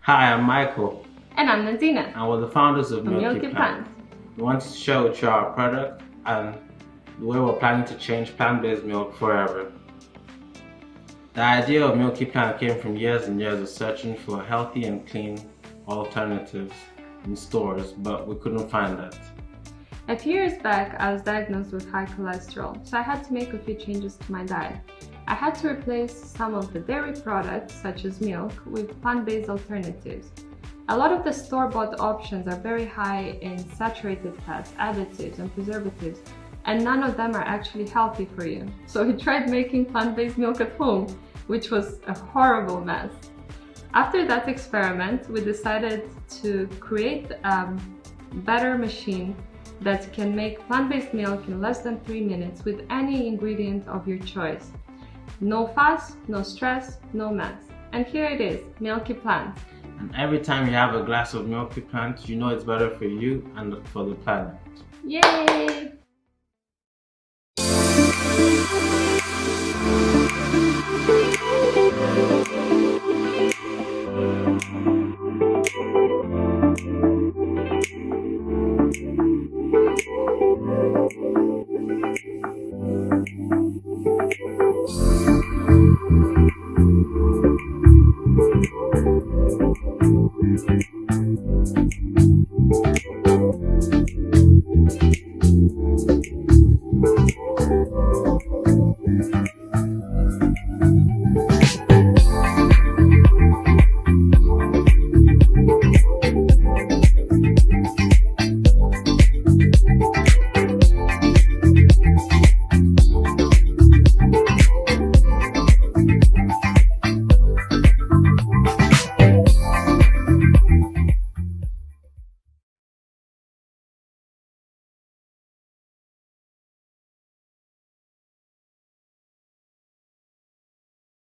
Hi, I'm Michael, And I'm Nadina, and we're the founders of Milky Plant. We wanted to share with you our product and the way we're planning to change plant-based milk forever. The idea of Milky Plant came from years and years of searching for healthy and clean alternatives in stores, but we couldn't find that. A few years back, I was diagnosed with high cholesterol, so I had to make a few changes to my diet. I had to replace some of the dairy products, such as milk, with plant-based alternatives. A lot of the store-bought options are very high in saturated fats, additives, and preservatives, and none of them are actually healthy for you. So we tried making plant-based milk at home, which was a horrible mess. After that experiment, we decided to create a better machine that can make plant-based milk in less than 3 minutes with any ingredient of your choice. No fuss, no stress, no mess. And here it is, Milky Plant. And every time you have a glass of Milky Plant, you know it's better for you and for the planet. Yay!